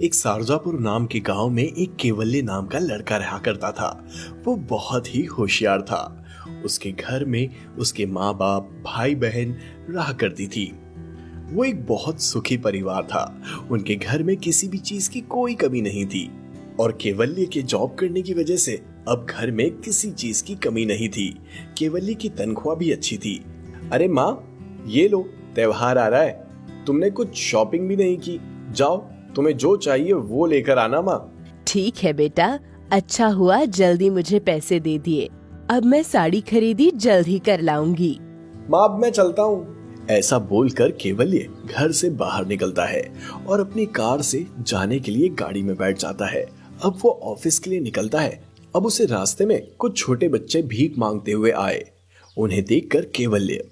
एक सारजापुर नाम के गांव में एक केवल्य नाम का लड़का रहा करता था। वो बहुत ही होशियार था। उसके घर में उसके माँ बाप भाई बहन रहा करती थी। वो एक बहुत सुखी परिवार था। उनके घर में किसी भी चीज की कोई कमी नहीं थी और केवल्य के जॉब करने की वजह से अब घर में किसी चीज की कमी नहीं थी। केवल्य की तनख्वाह भी अच्छी थी। अरे माँ, ये लो, त्योहार आ रहा है, तुमने कुछ शॉपिंग भी नहीं की। जाओ, तुम्हें जो चाहिए वो लेकर आना माँ। ठीक है बेटा, अच्छा हुआ जल्दी मुझे पैसे दे दिए। अब मैं साड़ी खरीदी जल्द ही कर लाऊंगी। माँ, अब मैं चलता हूँ। ऐसा बोलकर केवल्य घर से बाहर निकलता है और अपनी कार से जाने के लिए गाड़ी में बैठ जाता है। अब वो ऑफिस के लिए निकलता है। अब उसे रास्ते में कुछ छोटे बच्चे भीख मांगते हुए आए। उन्हें देखकर केवल्य,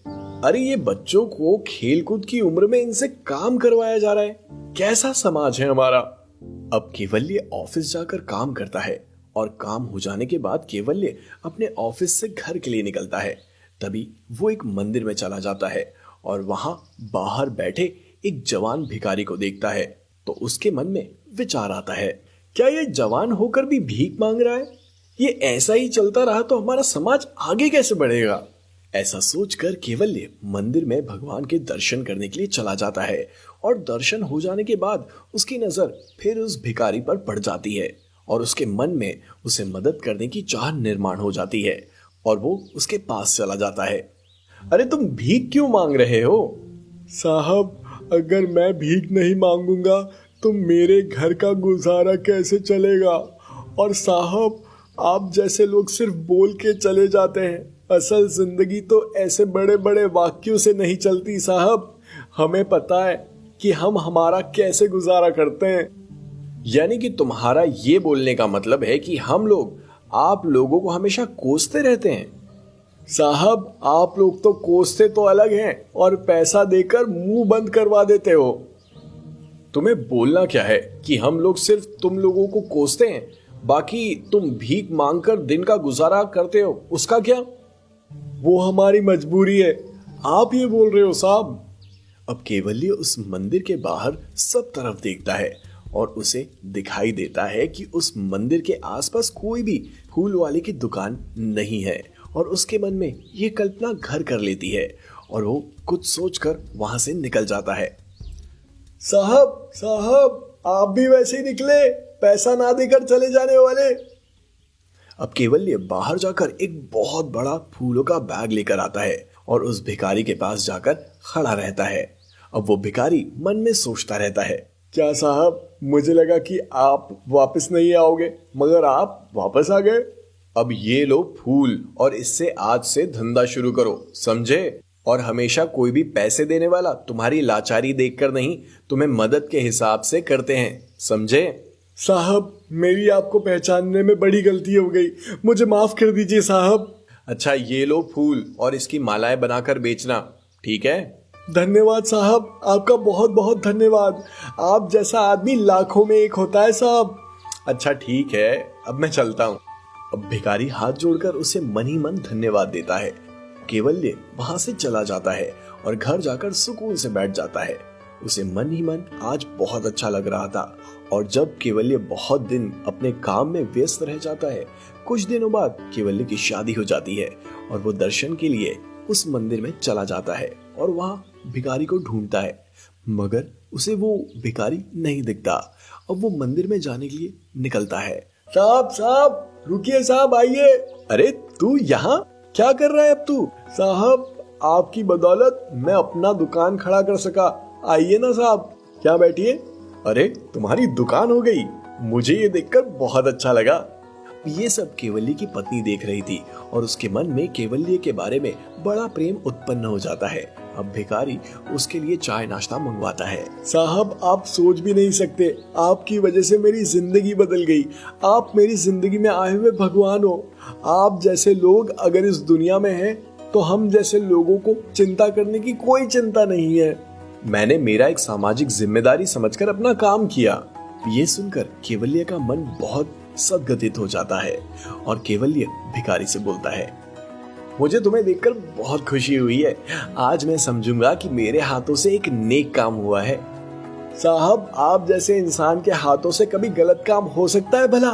अरे ये बच्चों को खेल कूद की उम्र में इनसे काम करवाया जा रहा है, कैसा समाज है हमारा। अब केवल्य ऑफिस जाकर काम करता है और काम हो जाने के बाद केवल्य अपने ऑफिस से घर के लिए निकलता है। तभी वो एक मंदिर में चला जाता है और वहां बाहर बैठे एक जवान भिखारी को देखता है। तो उसके मन में विचार आता है, क्या ये जवान होकर भी भीख मांग रहा है? ये ऐसा ही चलता रहा तो हमारा समाज आगे कैसे बढ़ेगा? ऐसा सोचकर केवल्य मंदिर में भगवान के दर्शन करने के लिए चला जाता है और दर्शन हो जाने के बाद उसकी नजर फिर उस भिखारी पर पड़ जाती है और उसके मन में उसे मदद करने की चाह निर्माण हो जाती है और वो उसके पास चला जाता है। अरे तुम भीख क्यों मांग रहे हो? साहब, अगर मैं भीख नहीं मांगूंगा तो मेरे घर का गुजारा कैसे चलेगा? और साहब, आप जैसे लोग सिर्फ बोल के चले जाते हैं, असल जिंदगी तो ऐसे बड़े बड़े वाक्यों से नहीं चलती साहब। हमें पता है कि हम हमारा कैसे गुजारा करते हैं। यानी कि तुम्हारा ये बोलने का मतलब है कि हम लोग आप लोगों को हमेशा कोसते रहते हैं? साहब, आप लोग तो कोसते तो अलग हैं और पैसा देकर मुंह बंद करवा देते हो। तुम्हें बोलना क्या है कि हम लोग सिर्फ तुम लोगों को कोसते हैं, बाकी तुम भीख मांगकर दिन का गुजारा करते हो, उसका क्या? वो हमारी मजबूरी है। आप ये बोल रहे हो साहब? अब केवल्य उस मंदिर के बाहर सब तरफ देखता है और उसे दिखाई देता है कि उस मंदिर के आसपास कोई भी फूल वाले की दुकान नहीं है और उसके मन में ये कल्पना घर कर लेती है और वो कुछ सोचकर वहां से निकल जाता है। साहब साहब, आप भी वैसे ही निकले, पैसा ना देकर चले जाने वाले। अब केवल्य बाहर जाकर एक बहुत बड़ा फूलों का बैग लेकर आता है और उस भिखारी के पास जाकर खड़ा रहता है। अब वो भिखारी मन में सोचता रहता है, क्या साहब, मुझे लगा कि आप वापस नहीं आओगे, मगर आप वापस आ गए। अब ये लो फूल और इससे आज से धंधा शुरू करो, समझे? और हमेशा कोई भी पैसे देने वाला तुम्हारी लाचारी देखकर नहीं, तुम्हें मदद के हिसाब से करते हैं, समझे? साहब, मेरी आपको पहचानने में बड़ी गलती हो गई, मुझे माफ कर दीजिए साहब। अच्छा, ये लो फूल और इसकी मालाएं बनाकर बेचना, ठीक है? धन्यवाद साहब, आपका बहुत बहुत धन्यवाद। आप जैसा आदमी लाखों में एक होता है साहब। अच्छा ठीक है, अब मैं चलता हूँ। अब भिखारी हाथ जोड़कर उसे मन ही मन धन्यवाद देता है। केवल्य वहां से चला जाता है और घर जाकर सुकून से बैठ जाता है। उसे मन ही मन आज बहुत अच्छा लग रहा था। और जब केवल्य बहुत दिन अपने काम में व्यस्त रह जाता है, कुछ दिनों बाद केवल्य की शादी हो जाती है और वो दर्शन के लिए उस मंदिर में चला जाता है और वहां भिखारी को ढूंढता है, मगर उसे वो भिखारी नहीं दिखता। अब वो मंदिर में जाने के लिए निकलता है। साहब साहब, रुकिए साहब, आइए। अरे तू यहाँ क्या कर रहा है अब तू? साहब, आपकी बदौलत मैं अपना दुकान खड़ा कर सका। आइए ना साहब, क्या बैठिए। अरे तुम्हारी दुकान हो गई, मुझे ये देखकर बहुत अच्छा लगा। ये सब केवल्य की पत्नी देख रही थी और उसके मन में केवल्य के बारे में बड़ा प्रेम उत्पन्न हो जाता है। अब भिखारी उसके लिए चाय नाश्ता मंगवाता है। साहब, आप सोच भी नहीं सकते, आपकी वजह से मेरी जिंदगी बदल गई। आप मेरी जिंदगी में आए हुए भगवान हो। आप जैसे लोग अगर इस दुनिया में हैं, तो हम जैसे लोगों को चिंता करने की कोई चिंता नहीं है। मैंने मेरा एक सामाजिक जिम्मेदारी समझकर अपना काम किया। ये सुनकर केवल्य का मन बहुत सद्गदित हो जाता है और केवल्य भिखारी से बोलता है, मुझे तुम्हें देखकर बहुत खुशी हुई है। आज मैं समझूंगा कि मेरे हाथों से एक नेक काम हुआ है। साहब, आप जैसे इंसान के हाथों से कभी गलत काम हो सकता है भला?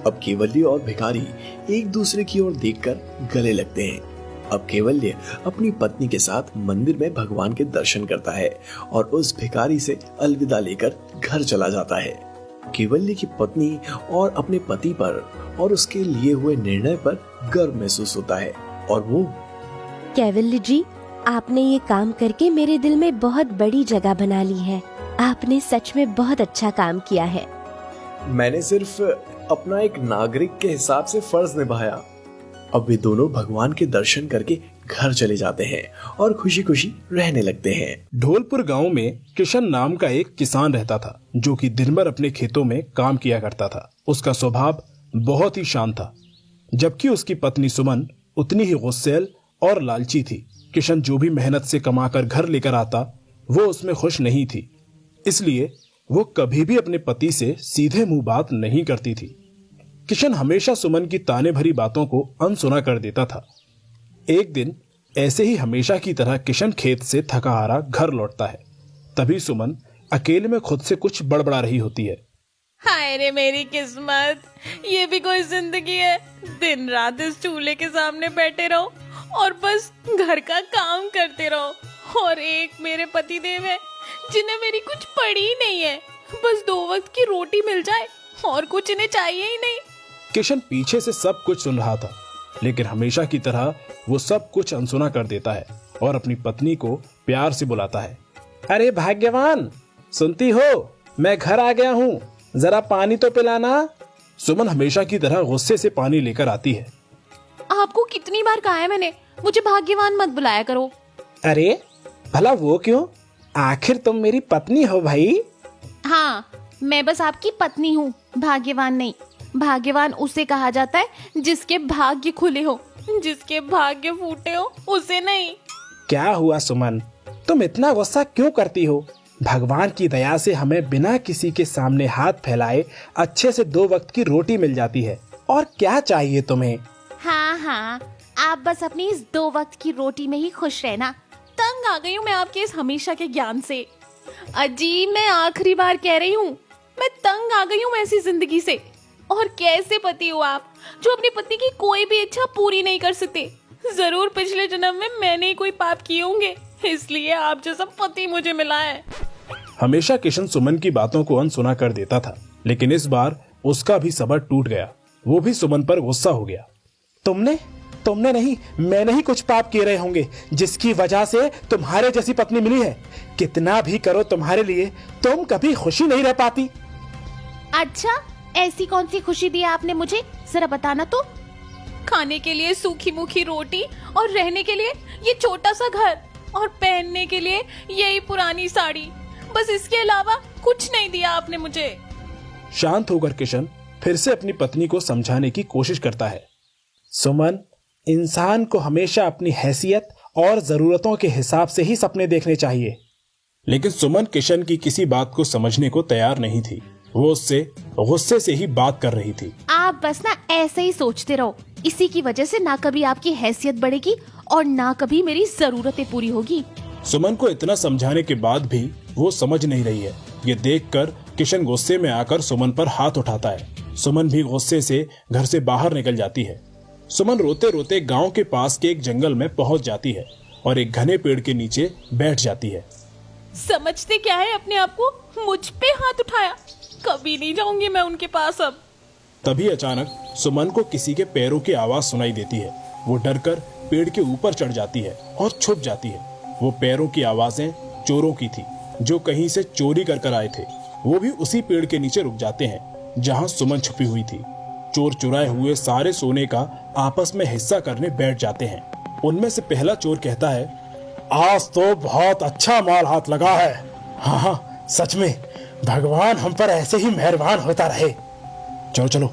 अब केवल्य और भिखारी एक दूसरे की ओर देखकर गले लगते हैं। अब केवल्य अपनी पत्नी के साथ मंदिर में भगवान के दर्शन करता है और उस भिखारी से अलविदा लेकर घर चला जाता है। केवल्य की पत्नी और अपने पति पर और उसके लिए हुए निर्णय पर गर्व महसूस होता है और वो, केवल्य जी, आपने ये काम करके मेरे दिल में बहुत बड़ी जगह बना ली है। आपने सच में बहुत अच्छा काम किया है। मैंने सिर्फ अपना एक नागरिक के हिसाब से फर्ज निभाया। अब वे दोनों भगवान के दर्शन करके घर चले जाते हैं और खुशी खुशी रहने लगते हैं। ढोलपुर गांव में किशन नाम का एक किसान रहता था, जो कि दिन भर अपने खेतों में काम किया करता था। उसका स्वभाव बहुत ही शांत था, जबकि उसकी पत्नी सुमन उतनी ही गुस्सैल और लालची थी। किशन जो भी मेहनत से कमाकर घर लेकर आता, वो उसमें खुश नहीं थी, इसलिए वो कभी भी अपने पति से सीधे मुंह बात नहीं करती थी। किशन हमेशा सुमन की ताने भरी बातों को अनसुना कर देता था। एक दिन ऐसे ही हमेशा की तरह किशन खेत से थका हारा घर लौटता है। तभी सुमन अकेले में खुद से कुछ बड़बड़ा रही होती है। हाय रे मेरी किस्मत, ये भी कोई जिंदगी है? दिन रात इस चूल्हे के सामने बैठे रहो और बस घर का काम करते रहो। और एक मेरे पति देव है जिन्हें मेरी कुछ पड़ी ही नहीं है। बस 2 वक्त की रोटी मिल जाए और कुछ इन्हें चाहिए ही नहीं। किशन पीछे से सब कुछ सुन रहा था, लेकिन हमेशा की तरह वो सब कुछ अनसुना कर देता है और अपनी पत्नी को प्यार से बुलाता है। अरे भाग्यवान, सुनती हो? मैं घर आ गया हूँ, जरा पानी तो पिलाना। सुमन हमेशा की तरह गुस्से से पानी लेकर आती है। आपको कितनी बार कहा है मैंने, मुझे भाग्यवान मत बुलाया करो। अरे भला वो क्यों? आखिर तुम मेरी पत्नी हो भाई। हाँ, मैं बस आपकी पत्नी हूँ, भाग्यवान नहीं। भाग्यवान उसे कहा जाता है जिसके भाग्य खुले हो, जिसके भाग्य फूटे हो उसे नहीं। क्या हुआ सुमन, तुम इतना गुस्सा क्यों करती हो? भगवान की दया से हमें बिना किसी के सामने हाथ फैलाए अच्छे से 2 वक्त की रोटी मिल जाती है। और क्या चाहिए तुम्हें? हाँ हाँ, आप बस अपनी इस 2 वक्त की रोटी में ही खुश रहना। तंग आ गई हूँ मैं आपके इस हमेशा के ज्ञान से। अजी, मैं आखिरी बार कह रही हूँ, मैं तंग आ गई हूँ ऐसी जिंदगी से। और कैसे पति हो आप, जो अपनी पत्नी की कोई भी इच्छा पूरी नहीं कर सकते। जरूर पिछले जन्म में मैंने ही कोई पाप किए होंगे, इसलिए आप जैसा पति मुझे मिला है। हमेशा किशन सुमन की बातों को अनसुना कर देता था, लेकिन इस बार उसका भी सब्र टूट गया। वो भी सुमन पर गुस्सा हो गया। तुमने नहीं, मैंने ही कुछ पाप किए रहे होंगे, जिसकी वजह से तुम्हारे जैसी पत्नी मिली है। कितना भी करो तुम्हारे लिए, तुम कभी खुशी नहीं रह पाती। अच्छा, ऐसी कौन सी खुशी दी आपने मुझे, जरा बताना तो। खाने के लिए सूखी मुखी रोटी और रहने के लिए ये छोटा सा घर और पहनने के लिए यही पुरानी साड़ी, बस इसके अलावा कुछ नहीं दिया आपने मुझे। शांत होकर किशन फिर से अपनी पत्नी को समझाने की कोशिश करता है। सुमन, इंसान को हमेशा अपनी हैसियत और जरूरतों के हिसाब से ही सपने देखने चाहिए। लेकिन सुमन किशन की किसी बात को समझने को तैयार नहीं थी। वो उससे गुस्से से ही बात कर रही थी। आप बस ना ऐसे ही सोचते रहो, इसी की वजह से ना कभी आपकी हैसियत बढ़ेगी और ना कभी मेरी जरूरतें पूरी होगी। सुमन को इतना समझाने के बाद भी वो समझ नहीं रही है। ये देखकर किशन गुस्से में आकर सुमन पर हाथ उठाता है। सुमन भी गुस्से से घर से बाहर निकल जाती है। सुमन रोते रोते गांव के पास के एक जंगल में पहुंच जाती है और एक घने पेड़ के नीचे बैठ जाती है। समझते क्या है अपने आप को, मुझ पे हाथ उठाया, कभी नहीं जाऊंगी मैं उनके पास अब। तभी अचानक सुमन को किसी के पैरों की आवाज सुनाई देती है। वो डरकर पेड़ के ऊपर चढ़ जाती है और छुप जाती है। वो पैरों की आवाजें चोरों की थी, जो कहीं से चोरी कर आए थे। वो भी उसी पेड़ के नीचे रुक जाते हैं जहां सुमन छुपी हुई थी। चोर चुराए हुए सारे सोने का आपस में हिस्सा करने बैठ जाते हैं। उनमें से पहला चोर कहता है, आज तो बहुत अच्छा माल हाथ लगा है। हाँ, सच में भगवान हम पर ऐसे ही मेहरबान होता रहे। चलो चलो,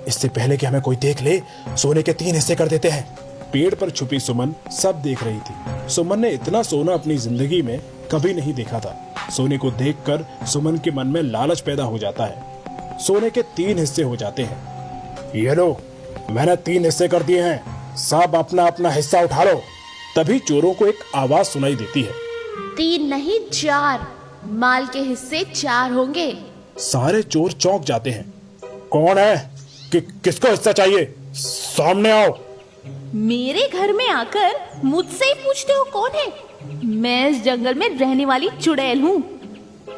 इससे पहले कि हमें कोई देख ले, सोने के 3 हिस्से कर देते हैं। पेड़ पर छुपी सुमन सब देख रही थी। सुमन ने इतना सोना अपनी जिंदगी में कभी नहीं देखा था। सोने को देखकर सुमन के मन में लालच पैदा हो जाता है। सोने के 3 हिस्से हो जाते हैं। ये लो, मैंने 3 हिस्से कर दिए हैं, सब अपना अपना हिस्सा उठा लो। तभी चोरों को एक आवाज सुनाई देती है, 3 नहीं 4। माल के हिस्से 4 होंगे। सारे चोर चौंक जाते हैं। कौन है? किसको हिस्सा चाहिए? सामने आओ। मेरे घर में आकर मुझसे ही पूछते हो कौन है? मैं इस जंगल में रहने वाली चुड़ैल हूँ।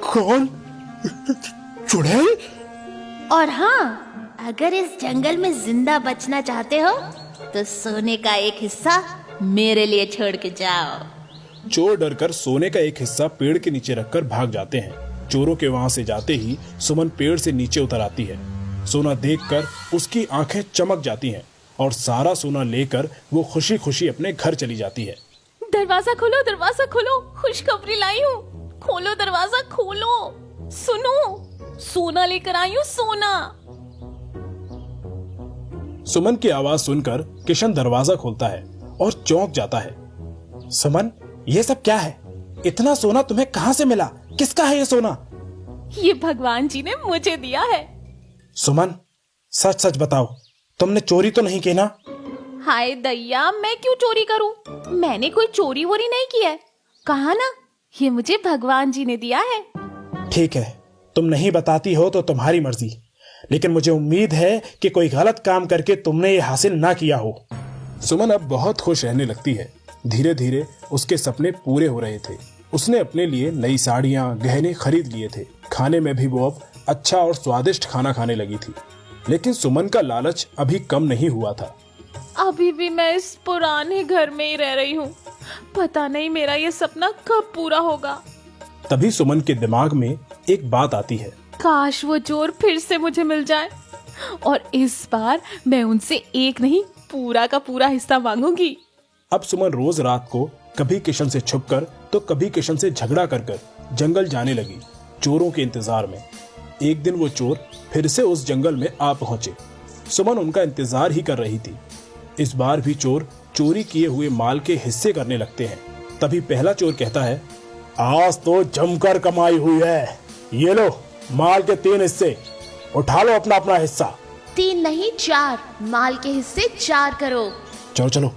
कौन? चुड़ैल? और हाँ, अगर इस जंगल में जिंदा बचना चाहते हो तो सोने का एक हिस्सा मेरे लिए छोड़ के जाओ। चोर डरकर सोने का एक हिस्सा पेड़ के नीचे रखकर भाग जाते हैं। चोरों के वहां से जाते ही सुमन पेड़ से नीचे उतर आती है। सोना देखकर उसकी आंखें चमक जाती हैं और सारा सोना लेकर वो खुशी खुशी अपने घर चली जाती है। दरवाजा खोलो, दरवाजा खोलो, खुशखबरी लाई हूँ। खोलो दरवाजा, खोलो। सुनो, सोना लेकर आई हूँ, सोना। सुमन की आवाज सुनकर किशन दरवाजा खोलता है और चौंक जाता है। सुमन, ये सब क्या है? इतना सोना तुम्हें कहां से मिला? किसका है ये सोना? ये भगवान जी ने मुझे दिया है। सुमन, सच सच बताओ, तुमने चोरी तो नहीं की ना? हाय दैया, मैं क्यों चोरी करूं? मैंने कोई चोरी वोरी नहीं की है। कहा ना, ये मुझे भगवान जी ने दिया है। ठीक है, तुम नहीं बताती हो तो तुम्हारी मर्जी, लेकिन मुझे उम्मीद है कि कोई गलत काम करके तुमने ये हासिल ना किया हो। सुमन अब बहुत खुश रहने लगती है। धीरे धीरे उसके सपने पूरे हो रहे थे। उसने अपने लिए नई साड़ियां, गहने खरीद लिए थे। खाने में भी वो अब अच्छा और स्वादिष्ट खाना खाने लगी थी। लेकिन सुमन का लालच अभी कम नहीं हुआ था। अभी भी मैं इस पुराने घर में ही रह रही हूँ। पता नहीं मेरा ये सपना कब पूरा होगा। तभी सुमन के दिमाग में एक बात आती है। काश वो चोर फिर से मुझे मिल जाए और इस बार मैं उनसे एक नहीं, पूरा का पूरा हिस्सा मांगूंगी। अब सुमन रोज रात को कभी किशन से छुपकर तो कभी किशन से झगड़ा कर कर जंगल जाने लगी, चोरों के इंतजार में। एक दिन वो चोर फिर से उस जंगल में आ पहुंचे। सुमन उनका इंतजार ही कर रही थी। इस बार भी चोर चोरी किए हुए माल के हिस्से करने लगते हैं। तभी पहला चोर कहता है, आज तो जमकर कमाई हुई है। ये लो माल के 3 हिस्से, उठा लो अपना अपना हिस्सा। 3 नहीं 4, माल के हिस्से 4 करो। चलो चलो,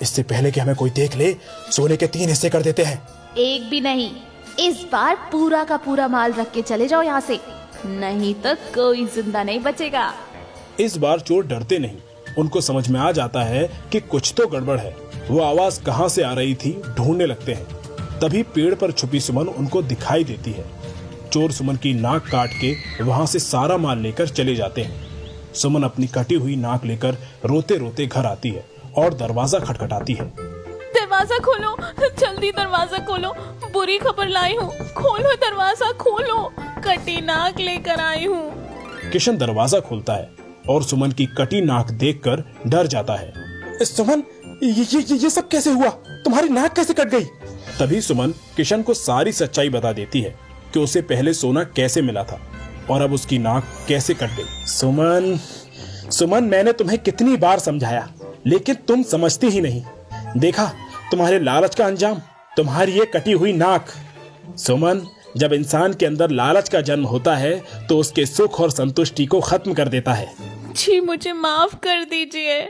इससे पहले कि हमें कोई देख ले, सोने के 3 हिस्से कर देते हैं। एक भी नहीं, इस बार पूरा का पूरा माल रख के चले जाओ यहाँ से, नहीं तो कोई जिंदा नहीं बचेगा। इस बार चोर डरते नहीं। उनको समझ में आ जाता है कि कुछ तो गड़बड़ है। वो आवाज कहां से आ रही थी ढूंढने लगते हैं। तभी पेड़ पर छुपी सुमन उनको दिखाई देती है। चोर सुमन की नाक काट के वहां से सारा माल लेकर चले जाते हैं। सुमन अपनी कटी हुई नाक लेकर रोते रोते घर आती है और दरवाजा खटखटाती है। दरवाजा खोलो, जल्दी दरवाजा खोलो, बुरी खबर लाई हूँ। खोलो दरवाजा, खोलो, कटी नाक लेकर आई हूँ। किशन दरवाजा खोलता है और सुमन की कटी नाक देखकर डर जाता है। सुमन, ये सब कैसे हुआ? तुम्हारी नाक कैसे कट गई? तभी सुमन किशन को सारी सच्चाई बता देती है कि उसे पहले सोना कैसे मिला था और अब उसकी नाक कैसे कट गई। सुमन, मैंने तुम्हें कितनी बार समझाया, लेकिन तुम समझती ही नहीं। देखा तुम्हारे लालच का अंजाम, तुम्हारी ये कटी हुई नाक। सुमन, जब इंसान के अंदर लालच का जन्म होता है तो उसके सुख और संतुष्टि को खत्म कर देता है। जी मुझे माफ कर दीजिए।